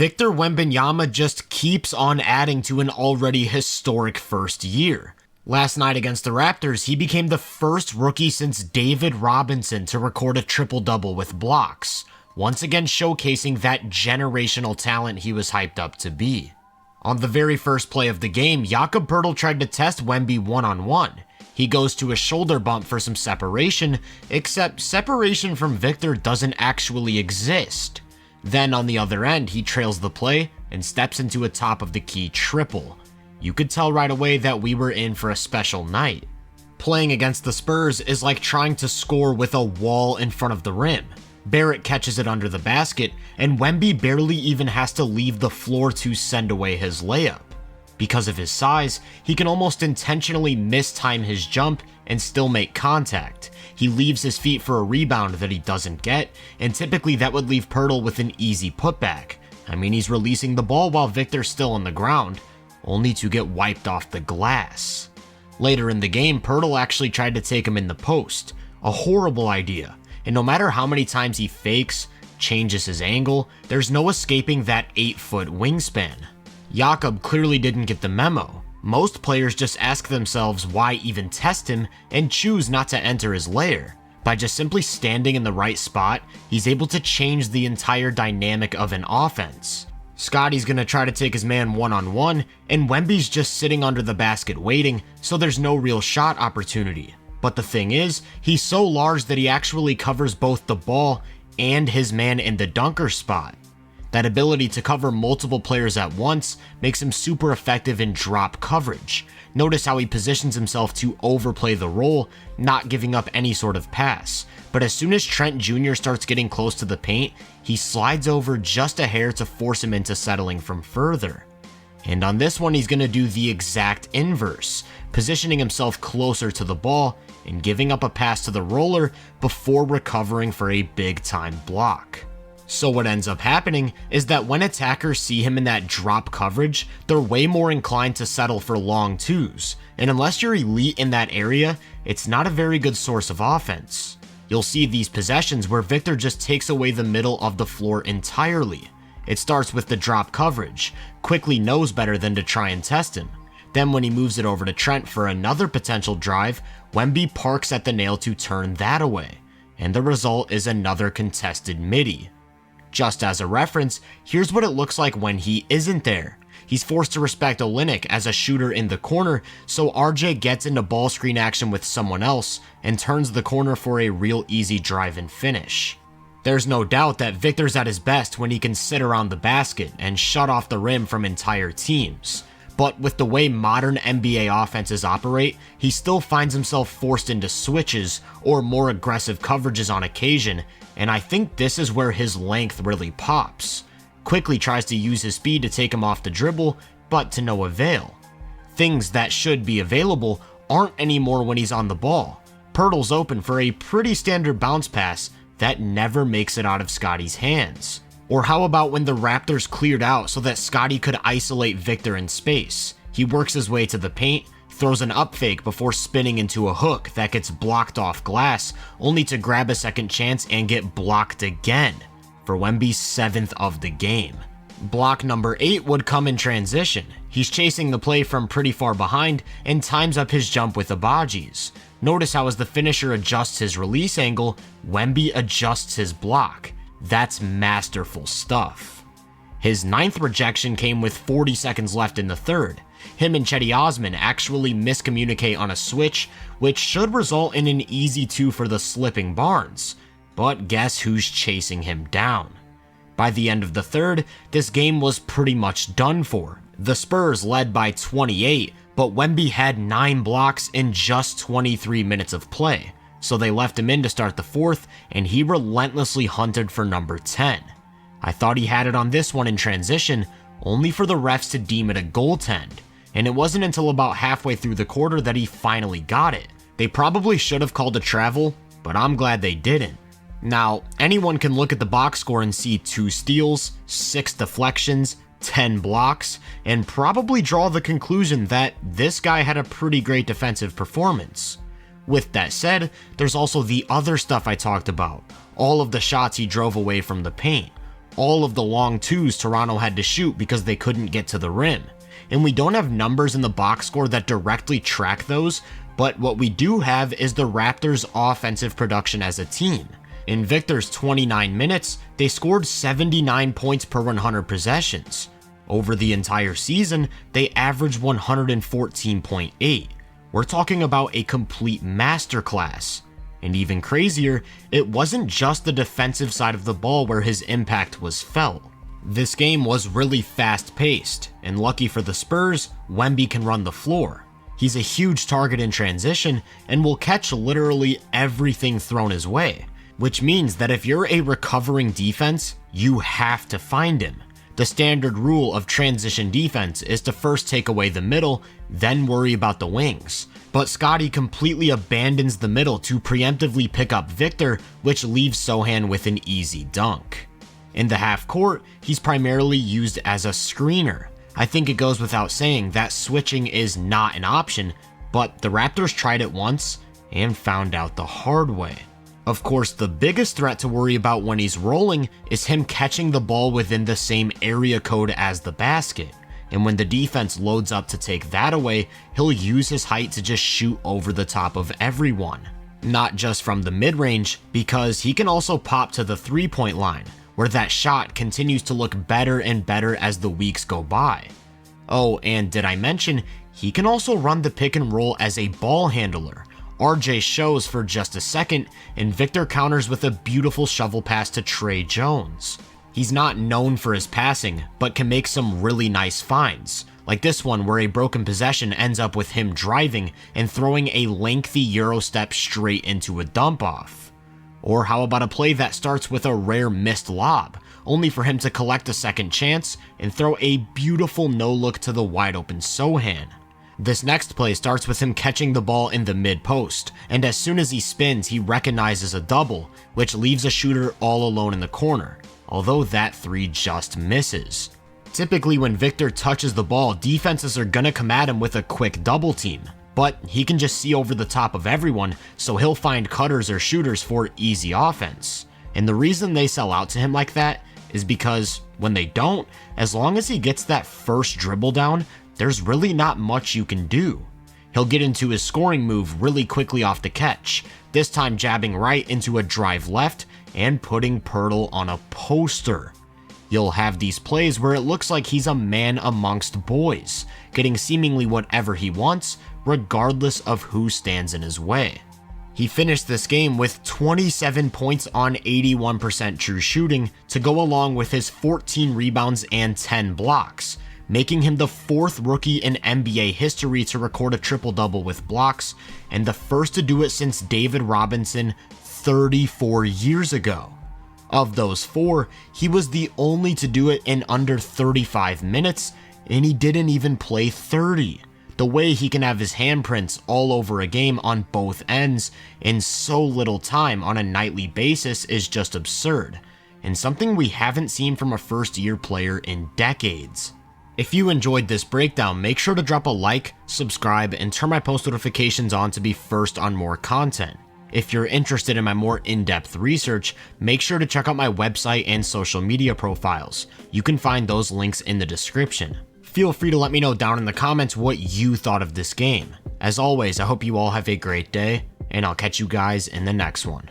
Victor Wembanyama just keeps on adding to an already historic first year. Last night against the Raptors, he became the first rookie since David Robinson to record a triple-double with blocks, once again showcasing that generational talent he was hyped up to be. On the very first play of the game, Jakob Poeltl tried to test Wemby one-on-one. He goes to a shoulder bump for some separation, except separation from Victor doesn't actually exist. Then on the other end, he trails the play and steps into a top of the key triple. You could tell right away that we were in for a special night. Playing against the Spurs is like trying to score with a wall in front of the rim. Barrett catches it under the basket, and Wemby barely even has to leave the floor to send away his layup. Because of his size, he can almost intentionally mistime his jump and still make contact. He leaves his feet for a rebound that he doesn't get, and typically that would leave Poeltl with an easy putback. I mean, he's releasing the ball while Victor's still on the ground, only to get wiped off the glass. Later in the game, Poeltl actually tried to take him in the post. A horrible idea. And no matter how many times he fakes, changes his angle, there's no escaping that 8-foot wingspan. Jakob clearly didn't get the memo. Most players just ask themselves why even test him and choose not to enter his lair. By just simply standing in the right spot, he's able to change the entire dynamic of an offense. Scotty's gonna try to take his man one-on-one, and Wemby's just sitting under the basket waiting, so there's no real shot opportunity. But the thing is, he's so large that he actually covers both the ball and his man in the dunker spot. That ability to cover multiple players at once makes him super effective in drop coverage. Notice how he positions himself to overplay the role, not giving up any sort of pass. But as soon as Trent Jr. starts getting close to the paint, he slides over just a hair to force him into settling from further. And on this one, he's going to do the exact inverse, positioning himself closer to the ball and giving up a pass to the roller before recovering for a big-time block. So what ends up happening is that when attackers see him in that drop coverage, they're way more inclined to settle for long twos, and unless you're elite in that area, it's not a very good source of offense. You'll see these possessions where Victor just takes away the middle of the floor entirely. It starts with the drop coverage. Quickly knows better than to try and test him. Then when he moves it over to Trent for another potential drive, Wemby parks at the nail to turn that away, and the result is another contested midi. Just as a reference, here's what it looks like when he isn't there. He's forced to respect Olynyk as a shooter in the corner, so RJ gets into ball screen action with someone else and turns the corner for a real easy drive and finish. There's no doubt that Victor's at his best when he can sit around the basket and shut off the rim from entire teams. But with the way modern NBA offenses operate, he still finds himself forced into switches or more aggressive coverages on occasion, and I think this is where his length really pops. Quickly tries to use his speed to take him off the dribble, but to no avail. Things that should be available aren't anymore when he's on the ball. Poeltl's open for a pretty standard bounce pass that never makes it out of Scotty's hands. Or how about when the Raptors cleared out so that Scotty could isolate Victor in space? He works his way to the paint, throws an up fake before spinning into a hook that gets blocked off glass, only to grab a second chance and get blocked again, for Wemby's 7th of the game. Block number 8 would come in transition. He's chasing the play from pretty far behind and times up his jump with Abaji's. Notice how as the finisher adjusts his release angle, Wemby adjusts his block. That's masterful stuff. His 9th rejection came with 40 seconds left in the third. Him and Cedi Osman actually miscommunicate on a switch, which should result in an easy 2 for the slipping Barnes. But guess who's chasing him down? By the end of the third, this game was pretty much done for. The Spurs led by 28, but Wemby had 9 blocks in just 23 minutes of play. So they left him in to start the fourth, and he relentlessly hunted for number 10. I thought he had it on this one in transition, only for the refs to deem it a goaltend, and it wasn't until about halfway through the quarter that he finally got it. They probably should have called a travel, but I'm glad they didn't. Now, anyone can look at the box score and see 2 steals, 6 deflections, 10 blocks, and probably draw the conclusion that this guy had a pretty great defensive performance. With that said, there's also the other stuff I talked about, all of the shots he drove away from the paint, all of the long twos Toronto had to shoot because they couldn't get to the rim. And we don't have numbers in the box score that directly track those, but what we do have is the Raptors' offensive production as a team. In Victor's 29 minutes, they scored 79 points per 100 possessions. Over the entire season, they averaged 114.8. We're talking about a complete masterclass. And even crazier, it wasn't just the defensive side of the ball where his impact was felt. This game was really fast-paced, and lucky for the Spurs, Wemby can run the floor. He's a huge target in transition and will catch literally everything thrown his way, which means that if you're a recovering defense, you have to find him. The standard rule of transition defense is to first take away the middle, then worry about the wings. But Scottie completely abandons the middle to preemptively pick up Victor, which leaves Sochan with an easy dunk. In the half court, he's primarily used as a screener. I think it goes without saying that switching is not an option, but the Raptors tried it once and found out the hard way. Of course, the biggest threat to worry about when he's rolling is him catching the ball within the same area code as the basket. And when the defense loads up to take that away, he'll use his height to just shoot over the top of everyone. Not just from the mid-range, because he can also pop to the three-point line, where that shot continues to look better and better as the weeks go by. Oh, and did I mention, he can also run the pick and roll as a ball handler. RJ shows for just a second, and Victor counters with a beautiful shovel pass to Trey Jones. He's not known for his passing, but can make some really nice finds, like this one where a broken possession ends up with him driving and throwing a lengthy Euro step straight into a dump-off. Or how about a play that starts with a rare missed lob, only for him to collect a second chance and throw a beautiful no-look to the wide-open Sochan. This next play starts with him catching the ball in the mid-post, and as soon as he spins, he recognizes a double, which leaves a shooter all alone in the corner, although that three just misses. Typically when Victor touches the ball, defenses are gonna come at him with a quick double team, but he can just see over the top of everyone, so he'll find cutters or shooters for easy offense. And the reason they sell out to him like that is because when they don't, as long as he gets that first dribble down, there's really not much you can do. He'll get into his scoring move really quickly off the catch, this time jabbing right into a drive left and putting Pirtle on a poster. You'll have these plays where it looks like he's a man amongst boys, getting seemingly whatever he wants, regardless of who stands in his way. He finished this game with 27 points on 81% true shooting to go along with his 14 rebounds and 10 blocks, making him the fourth rookie in NBA history to record a triple-double with blocks, and the first to do it since David Robinson 34 years ago. Of those four, he was the only to do it in under 35 minutes, and he didn't even play 30. The way he can have his handprints all over a game on both ends in so little time on a nightly basis is just absurd, and something we haven't seen from a first-year player in decades. If you enjoyed this breakdown, make sure to drop a like, subscribe, and turn my post notifications on to be first on more content. If you're interested in my more in-depth research, make sure to check out my website and social media profiles. You can find those links in the description. Feel free to let me know down in the comments what you thought of this game. As always, I hope you all have a great day, and I'll catch you guys in the next one.